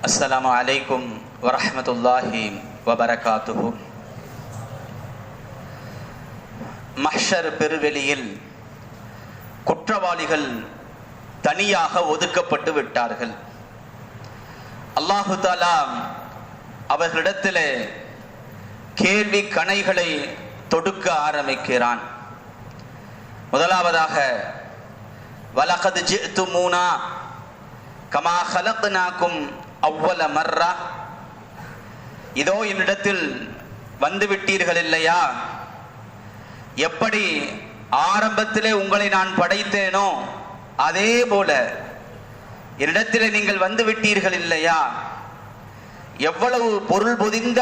அஸ்ஸலாமு அலைக்கும் வரஹ்மத்துல்லாஹி வபரகாத்துஹு. மஹ்ஷர் பெருவெளியில் குற்றவாளிகள் தனியாக ஒதுக்கப்பட்டு விட்டார்கள். அல்லாஹு தஆலா அவர்களிடத்திலே கேள்வி கணைகளை தொடுக்க ஆரம்பிக்கிறான். முதலாவதாக, வலகத் ஜிஅ்துமூனா கமா ஹலக்னாக்கும் அவ்வல மர்ரா, இதோ என்னிடத்தில் வந்துவிட்டீர்கள் இல்லையா, எப்படி ஆரம்பத்திலே உங்களை நான் படைத்தேனோ அதே போல என்னிடத்திலே நீங்கள் வந்துவிட்டீர்கள் இல்லையா. எவ்வளவு பொருள் பொதிந்த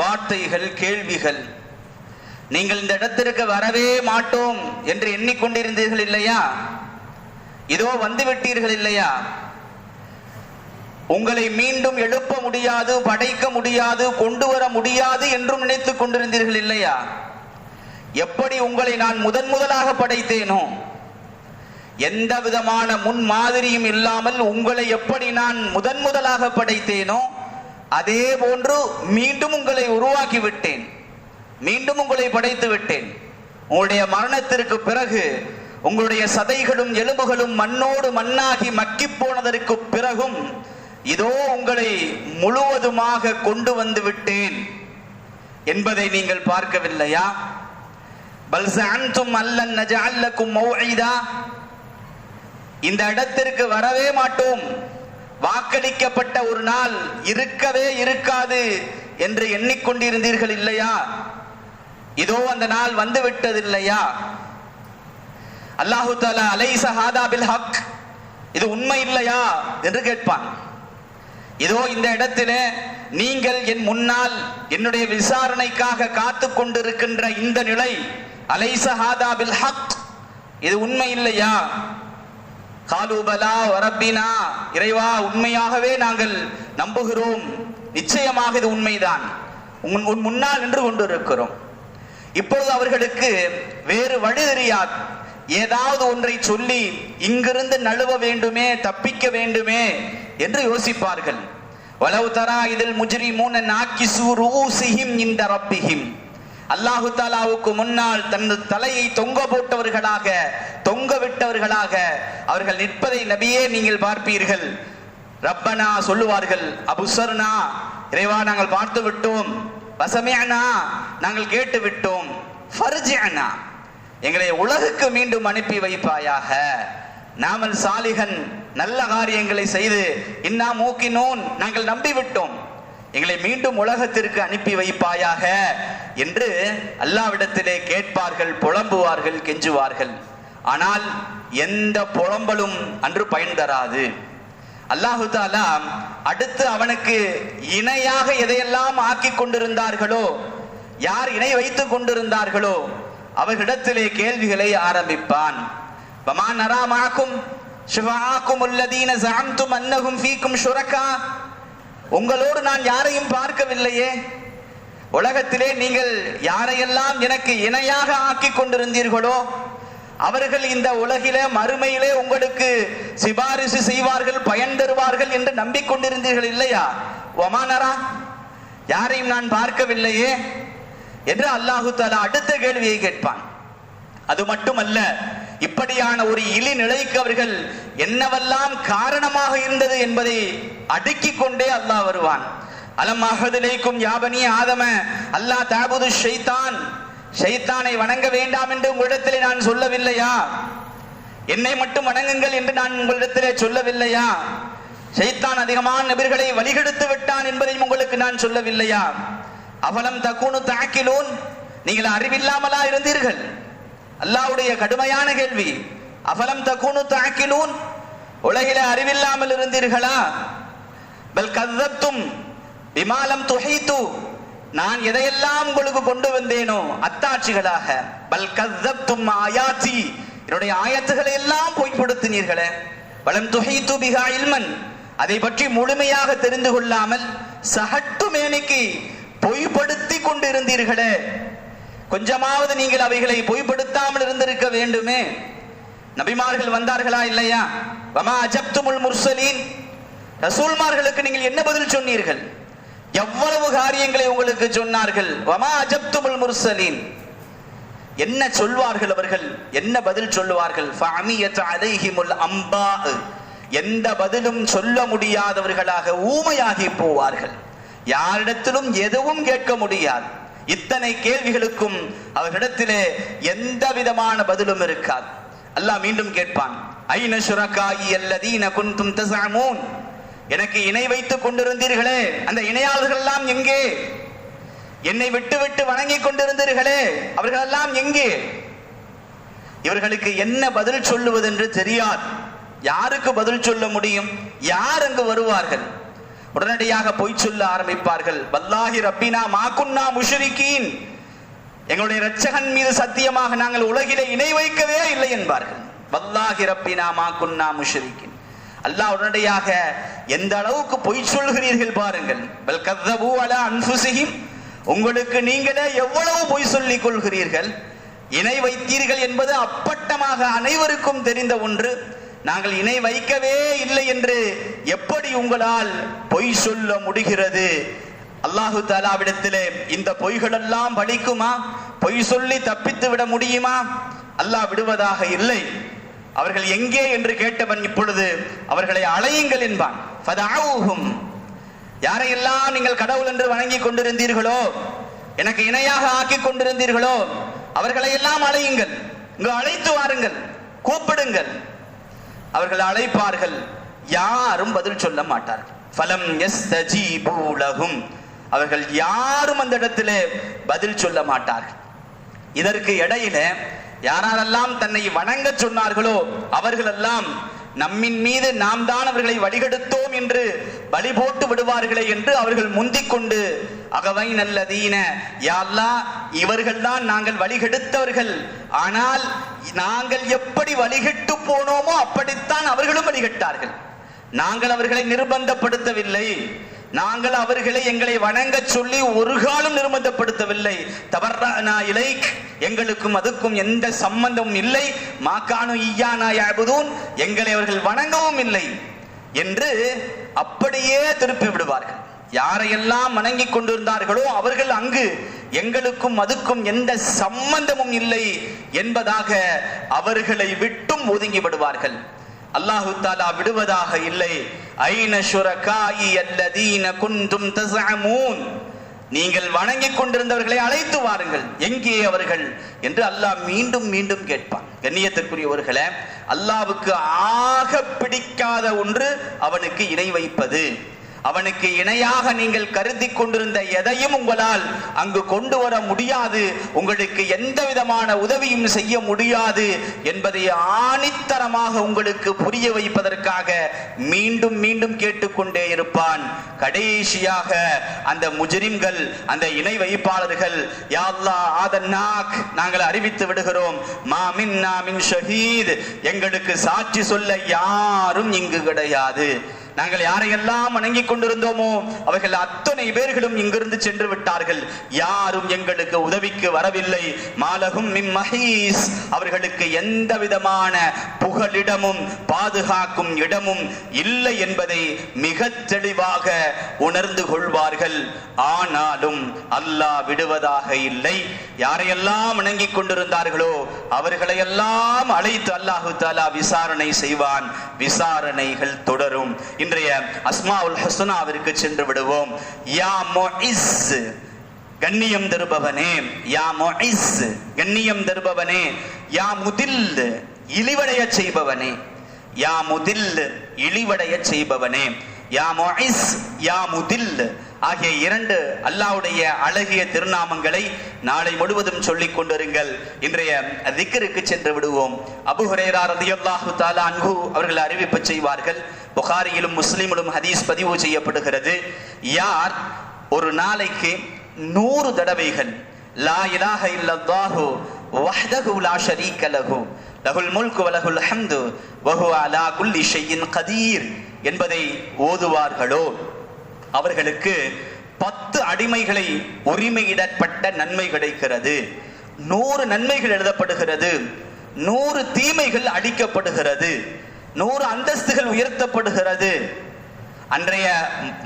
வார்த்தைகள், கேள்விகள். நீங்கள் இந்த இடத்திற்கு வரவே மாட்டோம் என்று எண்ணிக்கொண்டிருந்தீர்கள் இல்லையா, இதோ வந்துவிட்டீர்கள் இல்லையா. உங்களை மீண்டும் எழுப்ப முடியாது, படைக்க முடியாது, கொண்டு வர முடியாது என்றும் நினைத்துக் கொண்டிருந்தீர்கள் இல்லையா. எப்படி உங்களை நான் முதலாக படைத்தேனோ, எந்த விதமான முன் மாதிரியும் இல்லாமல் உங்களை எப்படி நான் முதலாக படைத்தேனோ அதே போன்று மீண்டும் உங்களை உருவாக்கி விட்டேன், மீண்டும் உங்களை படைத்து விட்டேன். உங்களுடைய மரணத்திற்கு பிறகு உங்களுடைய சதைகளும் எலும்புகளும் மண்ணோடு மண்ணாகி மக்கி போனதற்கு பிறகும் இதோ உங்களை முழுவதுமாக கொண்டு வந்து விட்டேன் என்பதை நீங்கள் பார்க்கவில்லையா. பல் ஸஅன்தும் அல்லன் நஜஅல் லக்கும் மௌஇதா, இந்த இடத்திற்கு வரவே மாட்டோம், வாக்களிக்கப்பட்ட ஒரு நாள் இருக்கவே இருக்காது என்று எண்ணிக்கொண்டிருந்தீர்கள் இல்லையா, இதோ அந்த நாள் வந்து விட்டதில்லையா. அல்லாஹு தஆலா அலைஸ ஹாதா பில் ஹக், இது உண்மை இல்லையா என்று கேட்பான். இதோ இந்த இடத்திலே நீங்கள் என் முன்னால் என்னுடைய விசாரணைக்காக காத்து கொண்டிருக்கின்ற இந்த நிலை, அலைஸ ஹாதா பில் ஹக், இது உண்மை இல்லையா. காலு பலா வரப்பினா, இறைவா உண்மையாகவே நாங்கள் நம்புகிறோம், நிச்சயமாக இது உண்மைதான், உன் முன்னால் நின்று கொண்டிருக்கிறோம். இப்பொழுது அவர்களுக்கு வேறு வழி தெரியாது. ஏதாவது ஒன்றை சொல்லி இங்கிருந்து நழுவ வேண்டுமே, தப்பிக்க வேண்டுமே என்று யோசிப்பார்கள். வலவ் தரா இதில் முஜ்ரிமூன நாக்கிசு ரூஸிஹிம் இன்த ரப்பிஹிம், அல்லாஹு தஆலாவுக்கு முன்னால் தனது தலையை தொங்க போட்டவர்களாக, தொங்க விட்டவர்களாக அவர்கள் நிற்பதை நபியே நீங்கள் பார்ப்பீர்கள். ரப்பனா சொல்லுவார்கள், அபுசர்னா இறைவா நாங்கள் பார்த்து விட்டோம், வசமிஅனா நாங்கள் கேட்டு விட்டோம், ஃபர்ஜிஅனா எங்களை உலகுக்கு மீண்டும் அனுப்பி வைப்பாயாக, நாமல் சாலிகன் நல்ல காரியங்களை செய்து இன்னா மூக்கினோன் நாங்கள் நம்பிவிட்டோம், எங்களை மீண்டும் உலகத்திற்கு அனுப்பி வைப்பாயாக என்று அல்லாஹ்விடத்திலே கேட்பார்கள், புலம்புவார்கள், கெஞ்சுவார்கள். ஆனால் எந்த புலம்பலும் அன்று பயன் தராது. அல்லாஹு தஆலா அடுத்து அவனுக்கு இணையாக எதையெல்லாம் ஆக்கி கொண்டிருந்தார்களோ, யார் இணை வைத்துக் கொண்டிருந்தார்களோ அவர்களிடத்திலே கேள்விகளை ஆரம்பிப்பான். வமா நரா மஅக்கும் ஷுஃபஆக்கும் அல்லதீன ஸஅம்தும் அன்னஹும் ஃபீக்கும் ஷுரகா, உங்களோடு நான் யாரையும் பார்க்கவில்லையே, உலகத்திலே நீங்கள் யாரையெல்லாம் எனக்கு இணையாக ஆக்கி கொண்டிருந்தீர்களோ அவர்கள் இந்த உலகிலே மறுமையிலே உங்களுக்கு சிபாரிசு செய்வார்கள், பயன் தருவார்கள் என்று நம்பிக்கொண்டிருந்தீர்கள் இல்லையா. வமா நரா, யாரையும் நான் பார்க்கவில்லையே என்று அல்லாஹு தஆலா அடுத்த கேள்வியை கேட்பான். அது மட்டுமல்ல, இப்படியான ஒரு இழி நிலைக்கு அவர்கள் என்னவெல்லாம் காரணமாக இருந்தது என்பதை அடுக்கிக் கொண்டே அல்லாஹ் வருவான். அலம் அஹதுலைக்கும் யாபனி ஆதம அல்லா தஅபுது ஷைத்தான், ஷைத்தானை வணங்க வேண்டாம் என்று உங்களிடத்திலே நான் சொல்லவில்லையா, என்னை மட்டும் வணங்குங்கள் என்று நான் உங்களிடத்திலே சொல்லவில்லையா, ஷைத்தான் அதிகமான நபிகளை வழிகெடுத்து விட்டான் என்பதையும் உங்களுக்கு நான் சொல்லவில்லையா. அவலம் தகுனு தாக்கிலூன், நீங்கள் அறிவில்லாமலா இருந்தீர்கள். அல்லாஹ்வுடைய கடுமையான கேள்வி. அவலம் தகுனு தாக்கிலூன், உலகிலே அறிவில்லாமல் இருந்தீர்களா. பல் கذبتم பிமா லம் துஹீது, நான் எதையெல்லாம் உங்களுக்கு கொண்டு வந்தேனோ அத்தாட்சிகளாக, பல் கذبتم ஆயாத்தி, என்னுடைய ஆயத்துக்களை எல்லாம் பொய்ப்படுத்தினீர்களே. வலம் துஹீது பிஹா இல்மன், அதை பற்றி முழுமையாக தெரிந்து கொள்ளாமல் சஹட்டு மேனிக்கு பொய்ப்படுத்தி கொண்டிருந்தீர்களே. கொஞ்சமாவது நீங்கள் அவைகளை பொய்ப்படுத்தாமல் இருந்திருக்க வேண்டுமே. நபிமார்கள் வந்தார்களா இல்லையா? வமா அஜப்துமுல் முர்சலீன், ரசூல்மார்களுக்கு நீங்கள் என்ன பதில் சொன்னீர்கள்? எவ்வளவு காரியங்களை உங்களுக்கு சொன்னார்கள். வமா அஜப்துல் முர்சலீன், என்ன சொல்வார்கள் அவர்கள்? என்ன பதில் சொல்லுவார்கள்? ஃபஅமியத் அலைஹிமுல் அம்பா, எந்த பதிலும் சொல்ல முடியாதவர்களாக ஊமையாகி போவார்கள். யாரிடத்திலும் எதுவும் கேட்க முடியாது. இத்தனை கேள்விகளுக்கும் அவர்களிடத்திலே எந்த விதமான பதிலும் இருக்காது. அல்லாஹ் மீண்டும் கேட்பான், ஐன ஷுரகாஇ அல்லதீன குன்தும் தஸஅமூன், எனக்கு இணை வைத்துக் கொண்டிருந்தீர்களே அந்த இணையாளர்கள் எல்லாம் எங்கே? என்னை விட்டு விட்டு வணங்கி கொண்டிருந்தீர்களே அவர்கள் எல்லாம் எங்கே? இவர்களுக்கு என்ன பதில் சொல்லுவது என்று தெரியாது. யாருக்கு பதில் சொல்ல முடியும்? யார் அங்கு வருவார்கள்? உடனடியாக பொய் சொல்ல ஆரம்பிப்பார்கள். வல்லாஹி ரப்பினா மா குன்னா முஷ்ரிகீன், எங்களுடைய இரட்சகன் மீது சத்தியமாக நாங்கள் உலகிலே இணை வைக்கவே இல்லை என்பார்கள். வல்லாஹி ரப்பினா மா குன்னா முஷ்ரிகீன். அல்லாஹ் உடனடியாக எந்த அளவுக்கு பொய் சொல்கிறீர்கள் பாருங்கள். பல் கذبوا على انفسهم, உங்களுக்கு நீங்களே எவ்வளவு பொய் சொல்லிக் கொள்கிறீர்கள். இணை வைத்தீர்கள் என்பது அப்பட்டமாக அனைவருக்கும் தெரிந்த ஒன்று. நாங்கள் இணை வைக்கவே இல்லை என்று எப்படி உங்களால் பொய் சொல்ல முடிகிறது? அல்லாஹு தஆலாவிடத்திலே இந்த பொய்கள் எல்லாம் பலிக்குமா? பொய் சொல்லி தப்பித்து விட முடியுமா? அல்லாஹ் விடுவதாக இல்லை. அவர்கள் எங்கே என்று கேட்டவன் இப்பொழுது அவர்களை அழையுங்கள் என்பான். ஃபதஅவுஹும், யாரையெல்லாம் நீங்கள் கடவுள் என்று வணங்கி கொண்டிருந்தீர்களோ, எனக்கு இணையாக ஆக்கி கொண்டிருந்தீர்களோ அவர்களை எல்லாம் அழையுங்கள், இங்கு அழைத்து வாருங்கள், கூப்பிடுங்கள். அவர்கள் அழைப்பார்கள், யாரும் பதில் சொல்ல மாட்டார்கள். ஃபலம் யஸ்தஜீபு லஹும், அவர்கள் யாரும் அந்த இடத்திலே பதில் சொல்ல மாட்டார்கள். இதற்கு இடையில யாரெல்லாம் தன்னை வணங்க சொன்னார்களோ அவர்கள் எல்லாம் நம்மின் மீது நாம் தான் அவர்களை வழிகெடுத்தோம் என்று பலி போட்டு விடுவார்களே என்று அவர்கள் முந்திக் கொண்டு அகவை நல்லதீன, யா அல்லாஹ் இவர்கள் தான் நாங்கள் வழிகெடுத்தவர்கள், ஆனால் நாங்கள் எப்படி வழிகெட்டு போனோமோ அப்படித்தான் அவர்களும் வழிகெட்டார்கள். நாங்கள் அவர்களை நிர்பந்தப்படுத்தவில்லை, நாங்கள் அவர்களை எங்களை வணங்க சொல்லி ஒரு காலம் நிர்பந்தப்படுத்தவில்லை. தபர்ரனா இலைக், எங்களுக்கும் அதுக்கும் எந்த சம்பந்தமும் இல்லை. மாகானு இய்யானா யஅபுதூன், எங்களை அவர்கள் வணங்கவும் இல்லை என்று அப்படியே திருப்பி விடுவார்கள். யாரையெல்லாம் வணங்கி கொண்டிருந்தார்களோ அவர்கள் அங்கு எங்களுக்கும் அதுக்கும் எந்த சம்பந்தமும் இல்லை என்பதாக அவர்களை விட்டும் ஒதுங்கி விடுவார்கள். அல்லாஹு தஆலா விடுவதாக இல்லை. ஐன ஷுரகாஇ அல்லதீன குன்தும் தஸஅமூன், நீங்கள் வணங்கி கொண்டிருந்தவர்களை அழைத்து வாருங்கள், எங்கே அவர்கள் என்று அல்லாஹ் மீண்டும் மீண்டும் கேட்பான். கண்ணியத்திற்குரியவர்களே, அல்லாஹ்வுக்கு ஆக பிடிக்காத ஒன்று அவனுக்கு இணை வைப்பது. அவனுக்கு இணையாக நீங்கள் கருதி கொண்டிருந்த எதையும் உங்களால் அங்கு கொண்டு வர முடியாது, உங்களுக்கு எந்த விதமான உதவியும் செய்ய முடியாது என்பதை ஆணித்தரமாக உங்களுக்கு புரிய வைப்பதற்காக மீண்டும் மீண்டும் கேட்டுக்கொண்டே இருப்பான். கடைசியாக அந்த முஜ்ரிம்கள், அந்த இணை வைப்பாளர்கள், யா அல்லாஹ் ஆதன்னாக், நாங்கள் அறிவித்து விடுகிறோம், மா மின்னா மின் ஷஹீத், எங்களுக்கு சாட்சி சொல்ல யாரும் இங்கு கிடையாது. நாங்கள் யாரையெல்லாம் வணங்கி கொண்டிருந்தோமோ அவர்கள் அத்தனை பேர்களும் இங்கிருந்து சென்று விட்டார்கள், யாரும் எங்களுக்கு உதவிக்கு வரவில்லை. மாலகும் மின் மஹீஸ், அவர்களுக்கு எந்த விதமான புகலிடமும் பாதுகாக்கும் இடமும் இல்லை என்பதை மிக தெளிவாக உணர்ந்து கொள்வார்கள். ஆனாலும் அல்லாஹ் விடுவதாக இல்லை. யாரையெல்லாம் வணங்கி கொண்டிருந்தார்களோ அவர்களையெல்லாம் அழைத்து அல்லாஹு தஆலா விசாரணை செய்வான். விசாரணைகள் தொடரும். இன்றைய அஸ்மாஉல் ஹுஸ்னாவிற்கு சென்று விடுவோம். யா முஇஸ், கண்ணியம் தருபவனே, யா முஇஸ், கண்ணியம் தருபவனே, யா முதில், இழிவடைய செய்பவனே, யா முதில், இழிவடைய செய்பவனே, யா முஇஸ், யா முதில் ஆகிய இரண்டு அல்லாஹ்வுடைய அழகிய திருநாமங்களை நாளை முழுவதும் சொல்லிக் கொண்டிருங்கள். இன்றைய திக்ருக்கு சென்று விடுவோம். அபூ ஹுரைரா ரலியல்லாஹு தஆலா அன்ஹு அவர்கள் அறிவிப்பு செய்வார்கள். புகாரியிலும் முஸ்லிமிலும் ஹதீஸ் பதிவு செய்யப்படுகிறது. யார் ஒரு நாளைக்கு 100 தடவைகள் லா இலாஹ இல்லல்லாஹு வஹ்தஹு லா ஷரீக லஹு லஹுல் முல்கு வ லஹுல் ஹம்து வ ஹுவ அலா குல்லி ஷைஇன் கதீர் என்பதை ஓதுவார்களோ அவர்களுக்கு 10 அடிமைகளை உரிமையிடப்பட்ட நன்மை கிடைக்கிறது. 100 நன்மைகள் எழுதப்படுகிறது, 100 தீமைகள் அழிக்கப்படுகிறது, 100 அந்தஸ்துகள் உயர்த்தப்படுகிறது. அன்றைய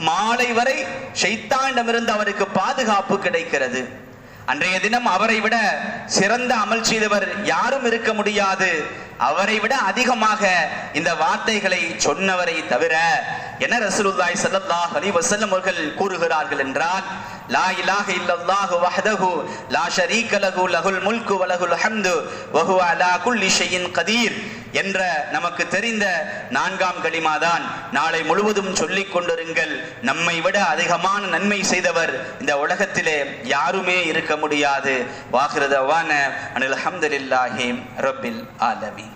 மாலை வரை ஷைத்தானிடமிருந்து அவருக்கு பாதுகாப்பு கிடைக்கிறது. அன்றைய தினம் அவரை விட சிறந்த அமல் செய்தவர் யாரும் இருக்க முடியாது, அவரை விட அதிகமாக இந்த வார்த்தைகளை சொன்னவரை தவிர என ரசூலுல்லாஹி ஸல்லல்லாஹு அலைஹி வஸல்லம் அவர்கள் கூறுகிறார்கள் என்றால், லா இலாஹ இல்லல்லாஹு வஹ்தஹு லா ஷரீக லஹு லஹுல் முல்கு வ லஹுல் ஹம்து வ ஹுவ அலா குல்லி ஷைஇன் கதீர் என்ற நமக்கு தெரிந்த 4ஆம் கலிமாதான் நாளை முழுவதும் சொல்லிக் கொண்டிருங்கள். நம்மை விட அதிகமான நன்மை செய்தவர் இந்த உலகத்திலே யாருமே இருக்க முடியாது. வாஹிரு தஅவானா அனில் ஹம்துலில்லாஹி ரப்பில் ஆலமீன்.